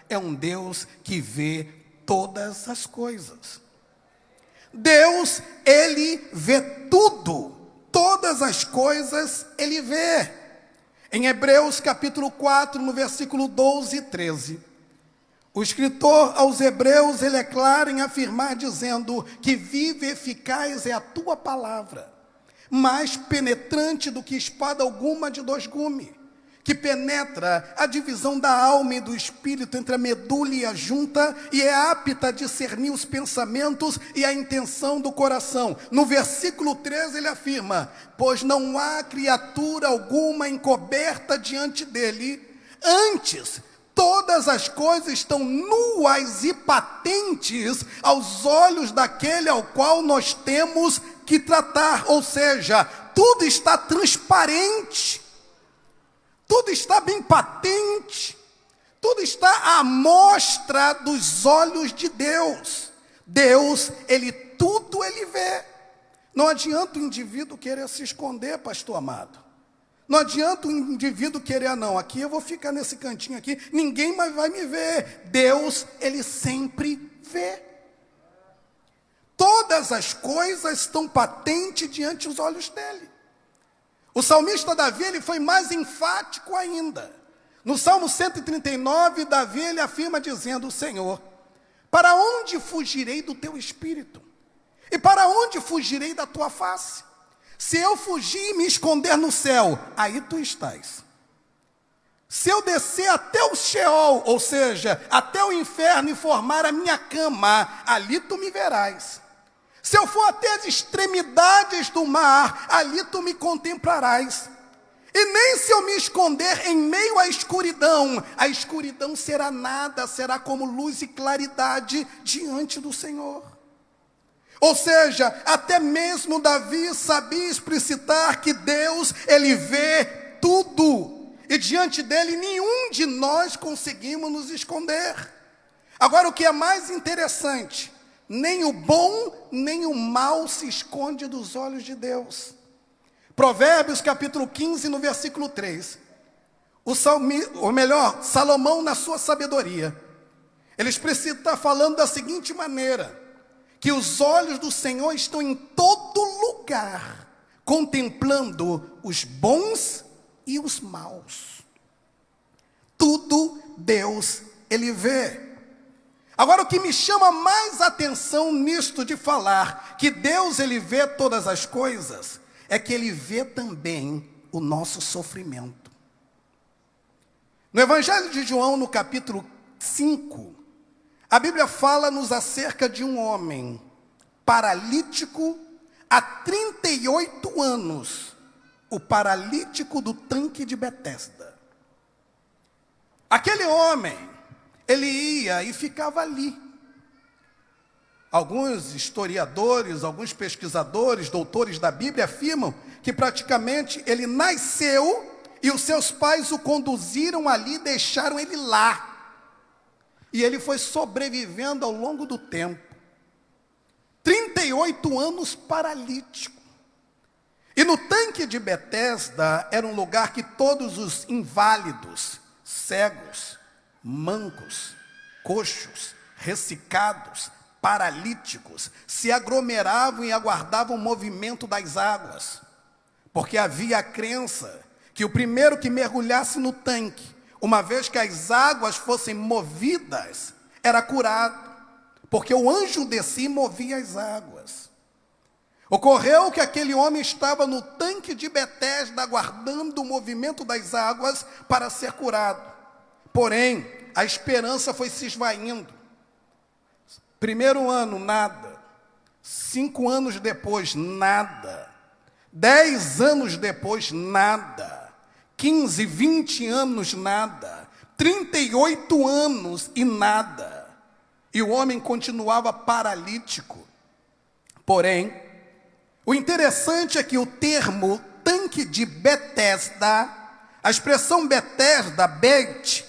é um Deus que vê todas as coisas. Deus, Ele vê tudo, todas as coisas Ele vê. Em Hebreus capítulo 4, no versículo 12 e 13, o escritor aos Hebreus, ele é claro em afirmar, dizendo que viva e eficaz é a tua palavra, mais penetrante do que espada alguma de dois gumes, que penetra a divisão da alma e do espírito, entre a medula e a junta, e é apta a discernir os pensamentos e a intenção do coração. No versículo 13 ele afirma: pois não há criatura alguma encoberta diante dele, antes todas as coisas estão nuas e patentes aos olhos daquele ao qual nós temos que tratar, ou seja, tudo está transparente. Tudo está bem patente, tudo está à mostra dos olhos de Deus. Deus, tudo Ele vê. Não adianta o indivíduo querer se esconder, pastor amado. Não adianta o indivíduo querer, não, aqui eu vou ficar nesse cantinho aqui, ninguém mais vai me ver. Deus, Ele sempre vê. Todas as coisas estão patentes diante dos olhos dEle. O salmista Davi, ele foi mais enfático ainda. No Salmo 139, Davi, ele afirma dizendo: Senhor, para onde fugirei do teu espírito? E para onde fugirei da tua face? Se eu fugir e me esconder no céu, aí tu estás. Se eu descer até o Sheol, ou seja, até o inferno, e formar a minha cama, ali tu me verás. Se eu for até as extremidades do mar, ali tu me contemplarás. E nem se eu me esconder em meio à escuridão, a escuridão será nada, será como luz e claridade diante do Senhor. Ou seja, até mesmo Davi sabia explicitar que Deus, Ele vê tudo. E diante dEle nenhum de nós conseguimos nos esconder. Agora, o que é mais interessante, nem o bom, nem o mal se esconde dos olhos de Deus. Provérbios capítulo 15, no versículo 3. Salomão, na sua sabedoria, ele está falando da seguinte maneira: que os olhos do Senhor estão em todo lugar, contemplando os bons e os maus. Tudo Deus, Ele vê. Agora, o que me chama mais atenção nisto de falar que Deus, Ele vê todas as coisas, é que Ele vê também o nosso sofrimento. No Evangelho de João, no capítulo 5, a Bíblia fala-nos acerca de um homem paralítico há 38 anos, o paralítico do tanque de Betesda. Aquele homem, ele ia e ficava ali. Alguns historiadores, alguns pesquisadores, doutores da Bíblia afirmam que praticamente ele nasceu e os seus pais o conduziram ali e deixaram ele lá. E ele foi sobrevivendo ao longo do tempo. 38 anos paralítico. E no tanque de Betesda era um lugar que todos os inválidos, cegos, mancos, coxos, ressecados, paralíticos, se aglomeravam e aguardavam o movimento das águas, porque havia a crença que o primeiro que mergulhasse no tanque, uma vez que as águas fossem movidas, era curado, porque o anjo descia e movia as águas. Ocorreu que aquele homem estava no tanque de Betesda, aguardando o movimento das águas para ser curado. Porém, a esperança foi se esvaindo. Primeiro ano, nada. 5 anos depois, nada. 10 anos depois, nada. 15, 20 anos, nada. 38 anos e nada. E o homem continuava paralítico. Porém, o interessante é que o termo tanque de Betesda, a expressão Betesda, Bet,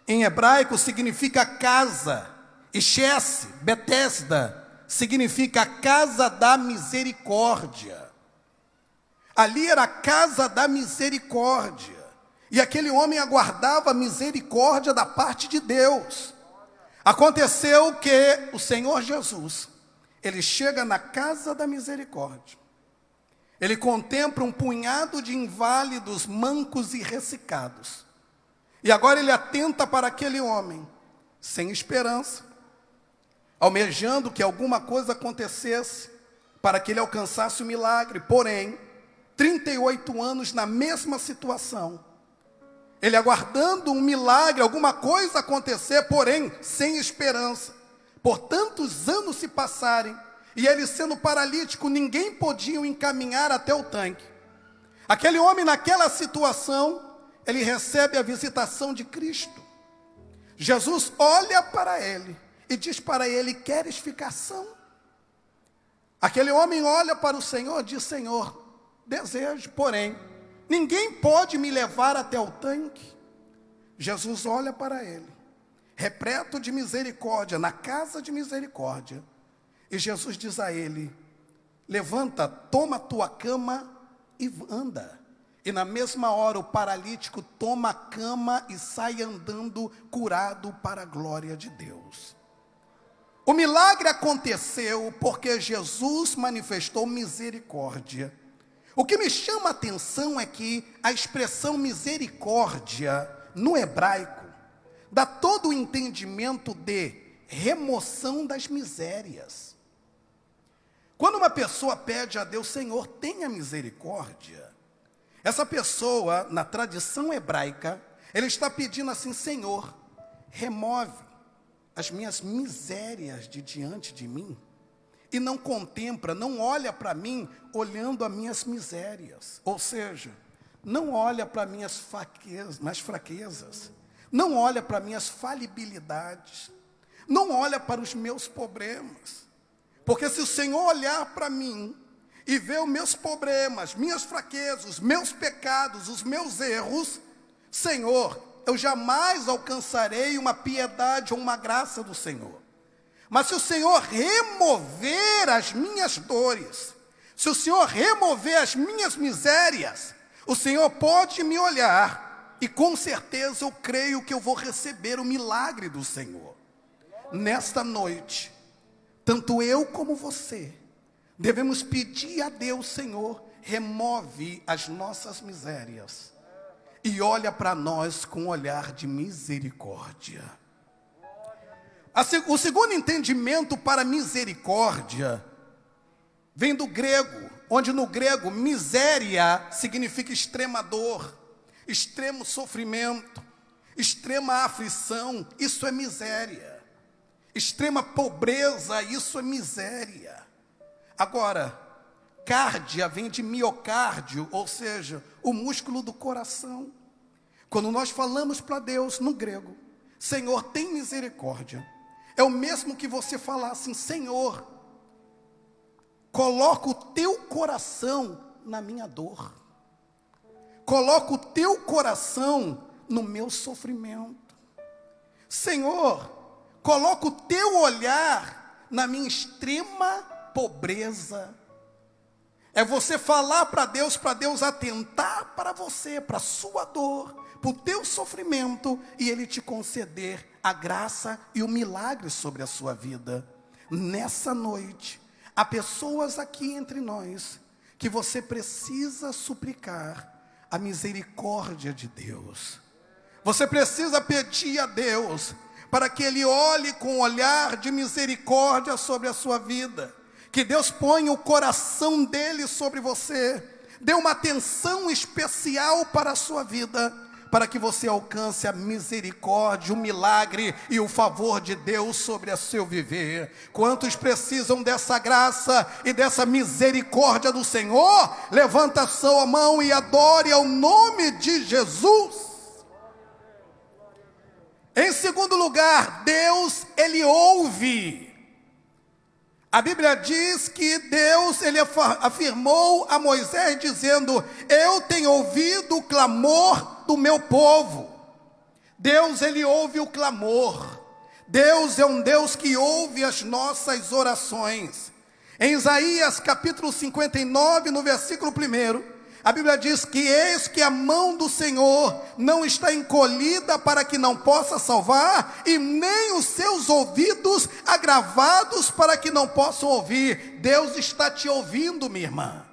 em hebraico significa casa, e Shess, Betesda, significa casa da misericórdia. Ali era a casa da misericórdia, e aquele homem aguardava a misericórdia da parte de Deus. Aconteceu que o Senhor Jesus, ele chega na casa da misericórdia. Ele contempla um punhado de inválidos, mancos e ressecados. E agora ele atenta para aquele homem, sem esperança, almejando que alguma coisa acontecesse para que ele alcançasse o milagre. Porém, 38 anos na mesma situação, ele aguardando um milagre, alguma coisa acontecer, porém, sem esperança. Por tantos anos se passarem, e ele sendo paralítico, ninguém podia o encaminhar até o tanque. Aquele homem naquela situação, ele recebe a visitação de Cristo. Jesus olha para ele e diz para ele: queres ficar são? Aquele homem olha para o Senhor e diz: Senhor, desejo, porém, ninguém pode me levar até o tanque. Jesus olha para ele, repleto de misericórdia, na casa de misericórdia. E Jesus diz a ele: levanta, toma a tua cama e anda. E na mesma hora o paralítico toma a cama e sai andando curado para a glória de Deus. O milagre aconteceu porque Jesus manifestou misericórdia. O que me chama a atenção é que a expressão misericórdia, no hebraico, dá todo o entendimento de remoção das misérias. Quando uma pessoa pede a Deus: Senhor, tenha misericórdia, essa pessoa, na tradição hebraica, ele está pedindo assim: Senhor, remove as minhas misérias de diante de mim. E não contempla, não olha para mim olhando as minhas misérias. Ou seja, não olha para minhas fraquezas, não olha para minhas falibilidades, não olha para os meus problemas. Porque se o Senhor olhar para mim e ver os meus problemas, minhas fraquezas, os meus pecados, os meus erros, Senhor, eu jamais alcançarei uma piedade ou uma graça do Senhor. Mas se o Senhor remover as minhas dores, se o Senhor remover as minhas misérias, o Senhor pode me olhar e com certeza eu creio que eu vou receber o milagre do Senhor. Nesta noite, tanto eu como você devemos pedir a Deus: Senhor, remove as nossas misérias e olha para nós com um olhar de misericórdia. O segundo entendimento para misericórdia vem do grego, onde no grego miséria significa extrema dor, extremo sofrimento, extrema aflição, isso é miséria. Extrema pobreza, isso é miséria. Agora, cárdia vem de miocárdio, ou seja, o músculo do coração. Quando nós falamos para Deus no grego: Senhor, tem misericórdia, é o mesmo que você falar assim: Senhor, coloca o teu coração na minha dor, coloca o teu coração no meu sofrimento. Senhor, coloca o teu olhar na minha extrema pobreza. É você falar para Deus atentar para você, para a sua dor, para o teu sofrimento, e Ele te conceder a graça e o milagre sobre a sua vida. Nessa noite, há pessoas aqui entre nós que você precisa suplicar a misericórdia de Deus. Você precisa pedir a Deus para que Ele olhe com um olhar de misericórdia sobre a sua vida. Que Deus ponha o coração dEle sobre você. Dê uma atenção especial para a sua vida, para que você alcance a misericórdia, o milagre e o favor de Deus sobre o seu viver. Quantos precisam dessa graça e dessa misericórdia do Senhor? Levanta a sua mão e adore ao nome de Jesus. Em segundo lugar, Deus, Ele ouve. A Bíblia diz que Deus, Ele afirmou a Moisés dizendo: eu tenho ouvido o clamor do meu povo. Deus, Ele ouve o clamor. Deus é um Deus que ouve as nossas orações. Em Isaías capítulo 59, no versículo 1, A Bíblia diz que eis que a mão do Senhor não está encolhida para que não possa salvar, e nem os seus ouvidos agravados para que não possam ouvir. Deus está te ouvindo, minha irmã.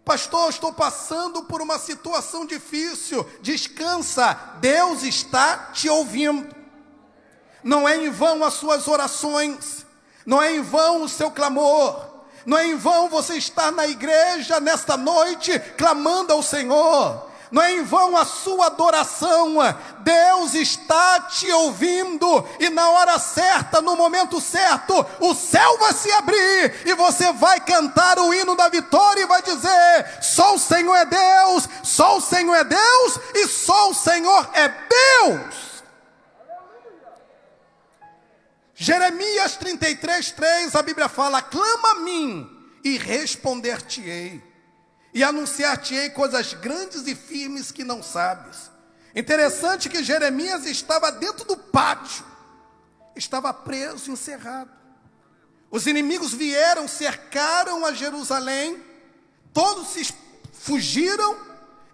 Pastor, estou passando por uma situação difícil. Descansa, Deus está te ouvindo. Não é em vão as suas orações, não é em vão o seu clamor. Não é em vão você estar na igreja nesta noite clamando ao Senhor. Não é em vão a sua adoração. Deus está te ouvindo. E na hora certa, no momento certo, o céu vai se abrir. E você vai cantar o hino da vitória e vai dizer: só o Senhor é Deus, só o Senhor é Deus e só o Senhor é Deus. Jeremias 33:3, a Bíblia fala: clama a mim e responder-te-ei, e anunciar-te-ei coisas grandes e firmes que não sabes. Interessante que Jeremias estava dentro do pátio, estava preso, encerrado. Os inimigos vieram, cercaram a Jerusalém, todos se fugiram,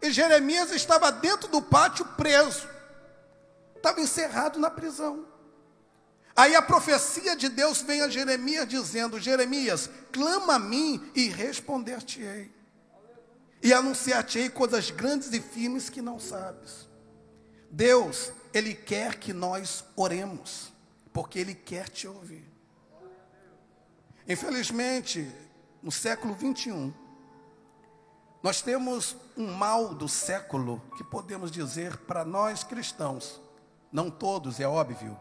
e Jeremias estava dentro do pátio preso, estava encerrado na prisão. Aí a profecia de Deus vem a Jeremias dizendo: Jeremias, clama a mim e responder-te-ei, e anunciar-te-ei coisas grandes e firmes que não sabes. Deus, Ele quer que nós oremos, porque Ele quer te ouvir. Infelizmente, no século 21, nós temos um mal do século que podemos dizer para nós cristãos, não todos, é óbvio,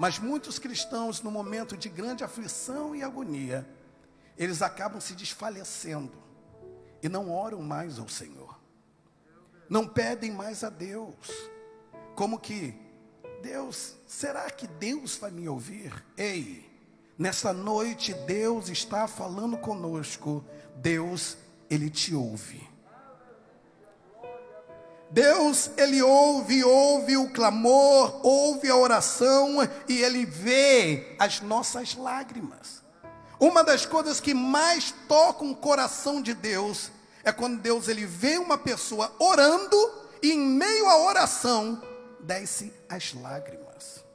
mas muitos cristãos, no momento de grande aflição e agonia, eles acabam se desfalecendo e não oram mais ao Senhor, não pedem mais a Deus, como que: Deus, será que Deus vai me ouvir? Ei, nessa noite Deus está falando conosco. Deus, Ele te ouve. Deus, Ele ouve o clamor, ouve a oração, e Ele vê as nossas lágrimas. Uma das coisas que mais tocam o coração de Deus é quando Deus, Ele vê uma pessoa orando, e em meio à oração desce as lágrimas.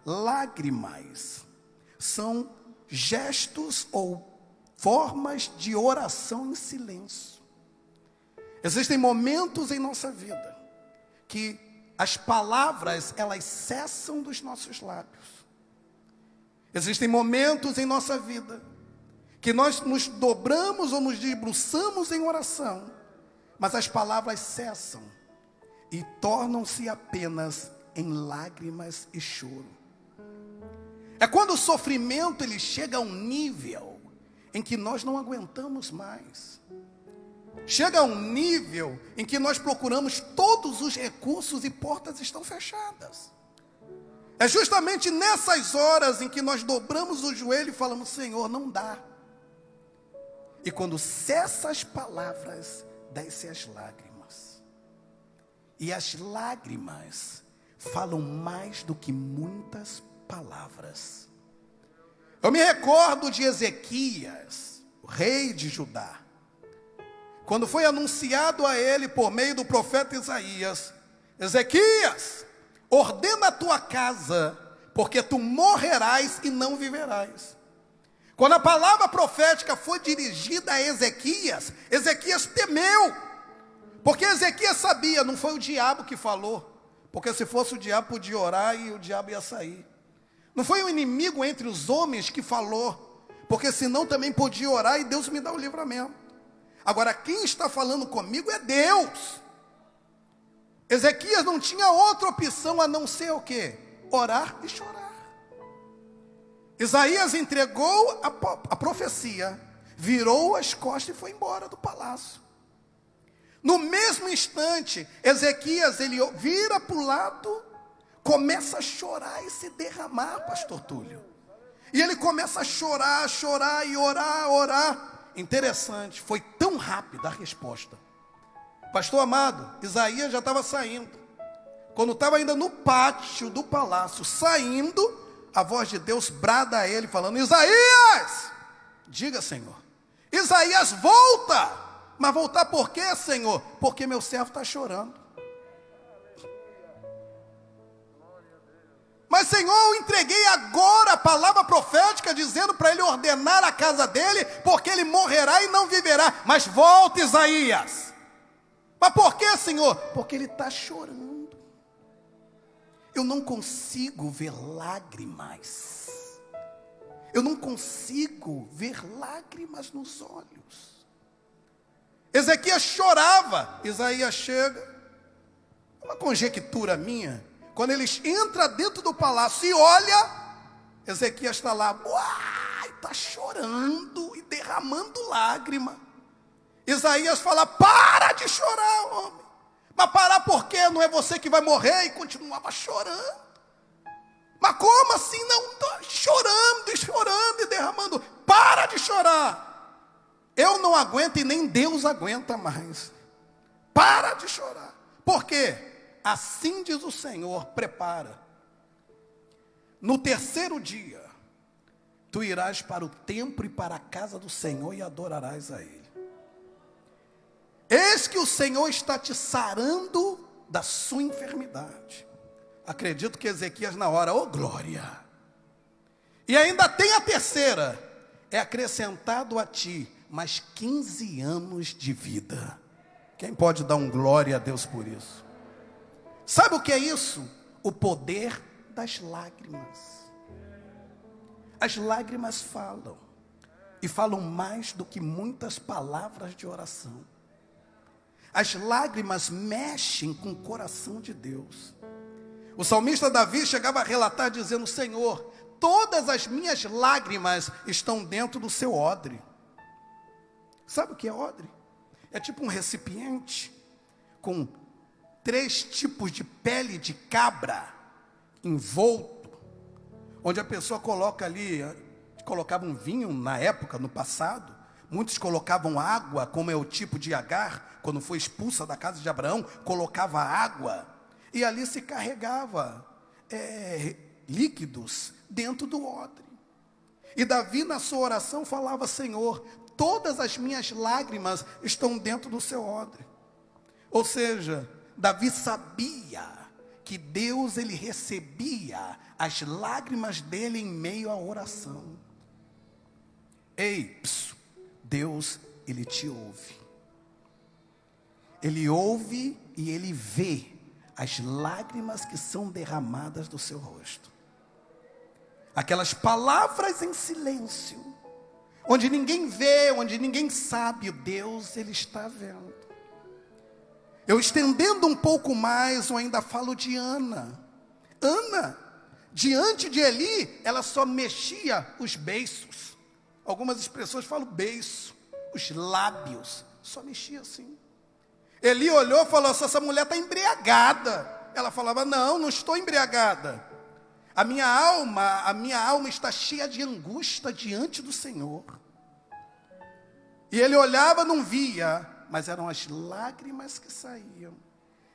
Lágrimas são gestos ou formas de oração em silêncio. Existem momentos em nossa vida que as palavras, elas cessam dos nossos lábios. Existem momentos em nossa vida que nós nos dobramos ou nos debruçamos em oração, mas as palavras cessam e tornam-se apenas em lágrimas e choro. É quando o sofrimento ele chega a um nível em que nós não aguentamos mais. Chega a um nível em que nós procuramos todos os recursos e portas estão fechadas. É justamente nessas horas em que nós dobramos o joelho e falamos: Senhor, não dá. E quando cessam as palavras, descem as lágrimas. E as lágrimas falam mais do que muitas palavras. Eu me recordo de Ezequias, o rei de Judá. Quando foi anunciado a ele por meio do profeta Isaías: Ezequias, ordena a tua casa, porque tu morrerás e não viverás. Quando a palavra profética foi dirigida a Ezequias, Ezequias temeu, porque Ezequias sabia, não foi o diabo que falou, porque se fosse o diabo podia orar e o diabo ia sair. Não foi o inimigo entre os homens que falou, porque senão também podia orar e Deus me dá o livramento. Agora, quem está falando comigo é Deus. Ezequias não tinha outra opção a não ser o quê? Orar e chorar. Isaías entregou a profecia, virou as costas e foi embora do palácio. No mesmo instante, Ezequias, ele vira para o lado, começa a chorar e se derramar, pastor Túlio. E ele começa a chorar e orar. Interessante, foi tão rápida a resposta. Pastor amado, Isaías já estava saindo. Quando estava ainda no pátio do palácio, saindo, a voz de Deus brada a ele, falando: Isaías, diga, Senhor. Isaías, volta. Mas voltar por quê, Senhor? Porque meu servo está chorando. Mas, Senhor, eu entreguei agora a palavra profética, dizendo para ele ordenar a casa dele, porque ele morrerá e não viverá. Mas volta, Isaías. Mas por quê, Senhor? Porque ele está chorando. Eu não consigo ver lágrimas. Eu não consigo ver lágrimas nos olhos. Ezequias chorava. Isaías chega. Uma conjectura minha. Quando eles entram dentro do palácio e olha, Ezequias está lá, está chorando e derramando lágrima. Isaías fala, para de chorar, homem. Mas parar por quê? Não é você que vai morrer? E continuava chorando. Mas como assim? Não, tá chorando e derramando. Para de chorar. Eu não aguento e nem Deus aguenta mais. Para de chorar. Por quê? Assim diz o Senhor, prepara. No terceiro dia, tu irás para o templo e para a casa do Senhor e adorarás a Ele. Eis que o Senhor está te sarando da sua enfermidade. Acredito que Ezequias na hora, glória. E ainda tem a terceira, é acrescentado a ti mais 15 anos de vida. Quem pode dar um glória a Deus por isso? Sabe o que é isso? O poder das lágrimas. As lágrimas falam. E falam mais do que muitas palavras de oração. As lágrimas mexem com o coração de Deus. O salmista Davi chegava a relatar dizendo, Senhor, todas as minhas lágrimas estão dentro do seu odre. Sabe o que é odre? É tipo um recipiente com 3 tipos de pele de cabra envolto, onde a pessoa coloca ali, colocava um vinho na época, no passado, muitos colocavam água, como é o tipo de Agar, quando foi expulsa da casa de Abraão, colocava água, e ali se carregava líquidos dentro do odre. E Davi na sua oração falava, Senhor, todas as minhas lágrimas estão dentro do seu odre. Ou seja, Davi sabia que Deus, ele recebia as lágrimas dele em meio à oração. Ei, Deus, ele te ouve. Ele ouve e ele vê as lágrimas que são derramadas do seu rosto. Aquelas palavras em silêncio, onde ninguém vê, onde ninguém sabe, Deus, ele está vendo. Eu estendendo um pouco mais, eu ainda falo de Ana. Ana, diante de Eli, ela só mexia os beiços. Algumas expressões falam beiço, os lábios, só mexia assim. Eli olhou e falou, essa mulher está embriagada. Ela falava, não estou embriagada. A minha alma está cheia de angústia diante do Senhor. E ele olhava, não via, mas eram as lágrimas que saíam.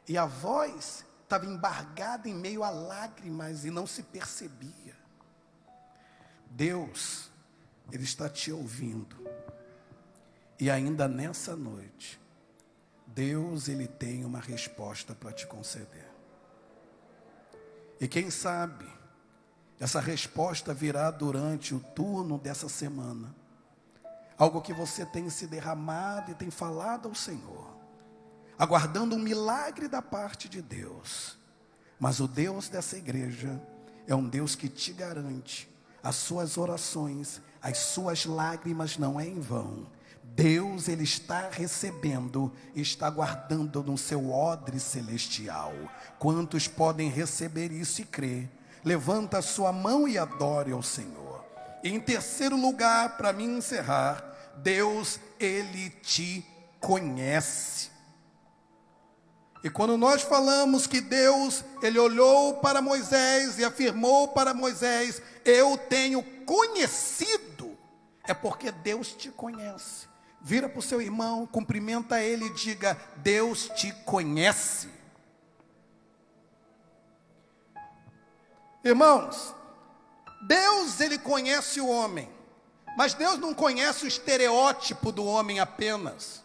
E a voz estava embargada em meio a lágrimas e não se percebia. Deus, ele está te ouvindo. E ainda nessa noite, Deus, ele tem uma resposta para te conceder. E quem sabe, essa resposta virá durante o turno dessa semana. Algo que você tem se derramado e tem falado ao Senhor, aguardando um milagre da parte de Deus. Mas o Deus dessa igreja é um Deus que te garante as suas orações, as suas lágrimas não é em vão. Deus, ele está recebendo, está guardando no seu odre celestial. Quantos podem receber isso e crer? Levanta a sua mão e adore ao Senhor. E em terceiro lugar, para mim encerrar, Deus, ele te conhece. E quando nós falamos que Deus, ele olhou para Moisés e afirmou para Moisés, eu tenho conhecido, é porque Deus te conhece. Vira para o seu irmão, cumprimenta ele e diga, Deus te conhece. Irmãos, Deus, ele conhece o homem, mas Deus não conhece o estereótipo do homem apenas.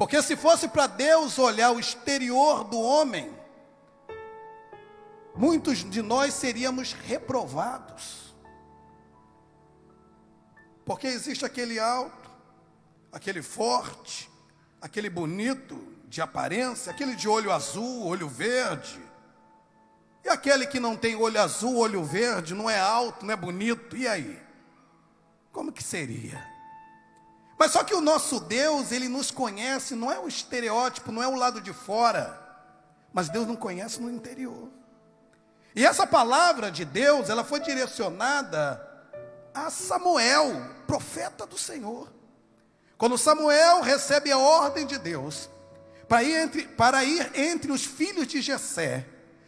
Porque se fosse para Deus olhar o exterior do homem, muitos de nós seríamos reprovados. Porque existe aquele alto, aquele forte, aquele bonito de aparência, aquele de olho azul, olho verde. E aquele que não tem olho azul, olho verde, não é alto, não é bonito, e aí? Como que seria? Mas só que o nosso Deus, Ele nos conhece, não é o estereótipo, não é o lado de fora, mas Deus nos conhece no interior. E essa palavra de Deus, ela foi direcionada a Samuel, profeta do Senhor. Quando Samuel recebe a ordem de Deus, para ir entre os filhos de Jessé,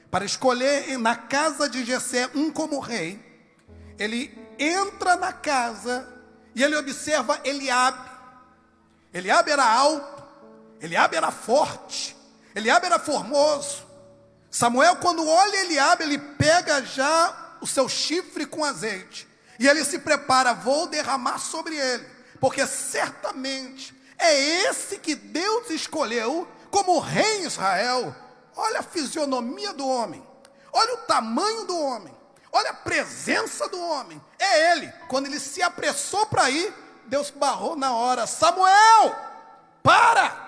para escolher na casa de Jessé um como rei, ele entra na casa e ele observa Eliabe. Eliabe era alto, Eliabe era forte, Eliabe era formoso. Samuel, quando olha Eliabe, ele pega já o seu chifre com azeite e ele se prepara, vou derramar sobre ele, porque certamente é esse que Deus escolheu como rei em Israel. Olha a fisionomia do homem, olha o tamanho do homem, olha a presença do homem, é ele. Quando ele se apressou para ir, Deus barrou na hora: Samuel, para!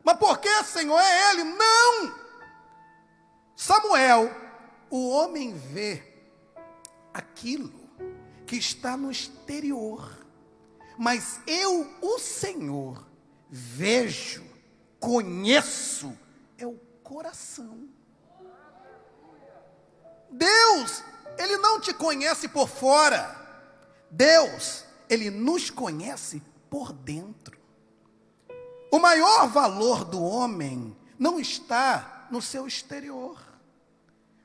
Mas por que, Senhor? É ele? Não! Samuel, o homem vê aquilo que está no exterior, mas eu, o Senhor, vejo, conheço, é o coração. Deus, Ele não te conhece por fora. Deus, Ele nos conhece por dentro. O maior valor do homem não está no seu exterior.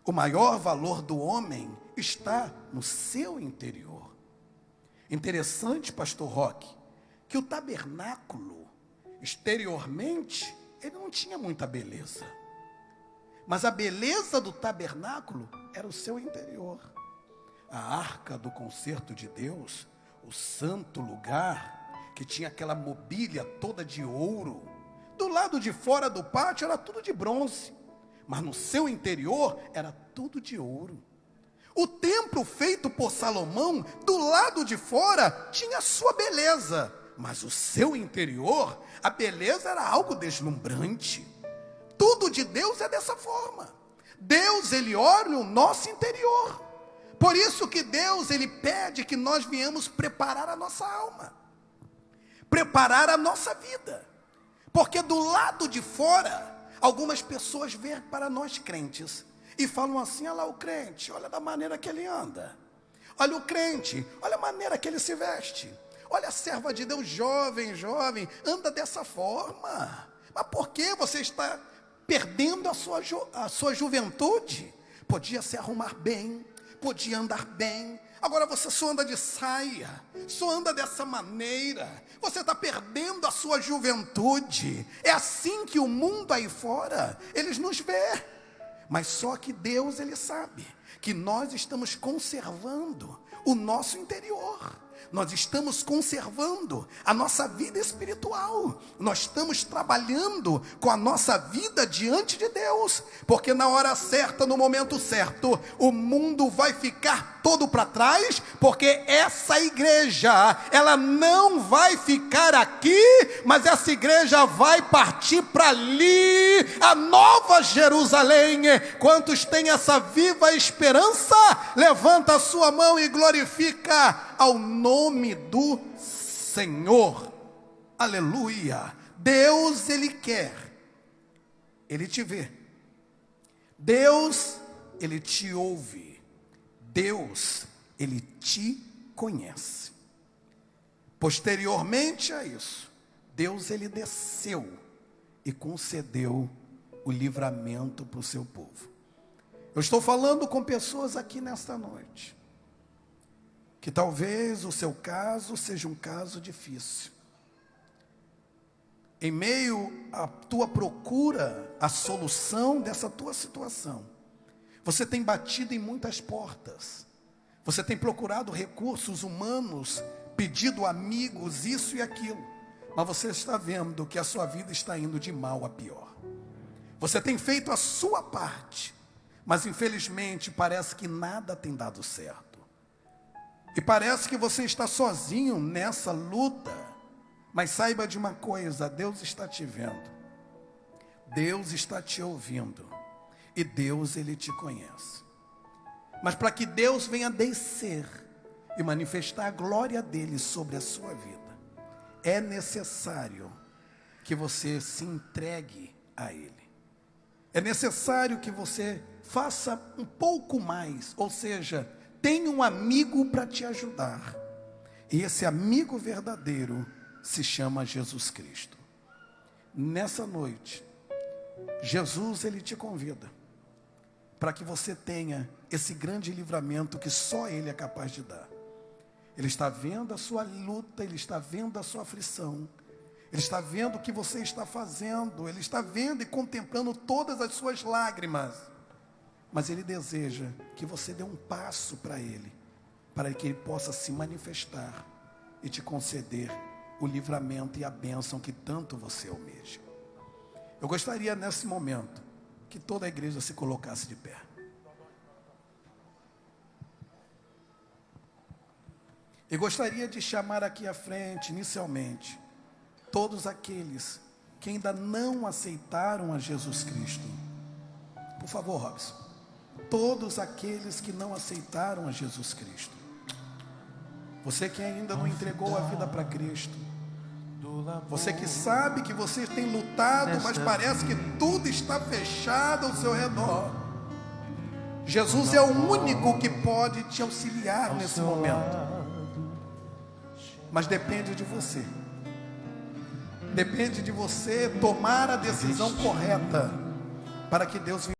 O maior valor do homem está no seu interior. Interessante, pastor Roque, que o tabernáculo, exteriormente, ele não tinha muita beleza. Mas a beleza do tabernáculo era o seu interior. A arca do concerto de Deus, o santo lugar, que tinha aquela mobília toda de ouro. Do lado de fora do pátio era tudo de bronze, mas no seu interior era tudo de ouro. O templo feito por Salomão, do lado de fora, tinha a sua beleza, mas o seu interior, a beleza era algo deslumbrante. Tudo de Deus é dessa forma. Deus, Ele olha o nosso interior. Por isso que Deus, Ele pede que nós venhamos preparar a nossa alma, preparar a nossa vida. Porque do lado de fora, algumas pessoas veem para nós crentes e falam assim: olha lá o crente, olha da maneira que ele anda. Olha o crente, olha a maneira que ele se veste. Olha a serva de Deus jovem, anda dessa forma. Mas por que você está perdendo a sua juventude? Podia se arrumar bem, podia andar bem. Agora você só anda de saia, só anda dessa maneira. Você está perdendo a sua juventude. É assim que o mundo aí fora, eles nos vê. Mas só que Deus, Ele sabe que nós estamos conservando o nosso interior. Nós estamos conservando a nossa vida espiritual. Nós estamos trabalhando com a nossa vida diante de Deus. Porque na hora certa, no momento certo, o mundo vai ficar todo para trás. Porque essa igreja, ela não vai ficar aqui, mas essa igreja vai partir para ali, a Nova Jerusalém. Quantos têm essa viva esperança? Levanta a sua mão e glorifica ao nome do Senhor. Aleluia. Deus, Ele quer, Ele te vê. Deus, Ele te ouve. Deus, Ele te conhece. Posteriormente a isso, Deus, Ele desceu e concedeu o livramento para o seu povo. Eu estou falando com pessoas aqui nesta noite, que talvez o seu caso seja um caso difícil. Em meio à tua procura, a solução dessa tua situação, você tem batido em muitas portas. Você tem procurado recursos humanos, pedido amigos, isso e aquilo. mas você está vendo que a sua vida está indo de mal a pior. Você tem feito a sua parte, mas infelizmente parece que nada tem dado certo. E parece que você está sozinho nessa luta. Mas saiba de uma coisa, Deus está te vendo. Deus está te ouvindo. E Deus, Ele te conhece. Mas para que Deus venha descer e manifestar a glória dEle sobre a sua vida, é necessário que você se entregue a Ele. É necessário que você faça um pouco mais, ou seja, tenha um amigo para te ajudar. E esse amigo verdadeiro se chama Jesus Cristo. Nessa noite, Jesus, Ele te convida para que você tenha esse grande livramento que só Ele é capaz de dar. Ele está vendo a sua luta, Ele está vendo a sua aflição, Ele está vendo o que você está fazendo, Ele está vendo e contemplando todas as suas lágrimas. Mas Ele deseja que você dê um passo para Ele, para que Ele possa se manifestar e te conceder o livramento e a bênção que tanto você almeja. Eu gostaria nesse momento que toda a igreja se colocasse de pé. Eu gostaria de chamar aqui à frente, inicialmente, todos aqueles que ainda não aceitaram a Jesus Cristo. Por favor, Robson. Todos aqueles que não aceitaram a Jesus Cristo. Você que ainda não entregou a vida para Cristo. Você que sabe que você tem lutado, mas parece que tudo está fechado ao seu redor. Jesus é o único que pode te auxiliar nesse momento. Mas depende de você. Depende de você tomar a decisão correta para que Deus venha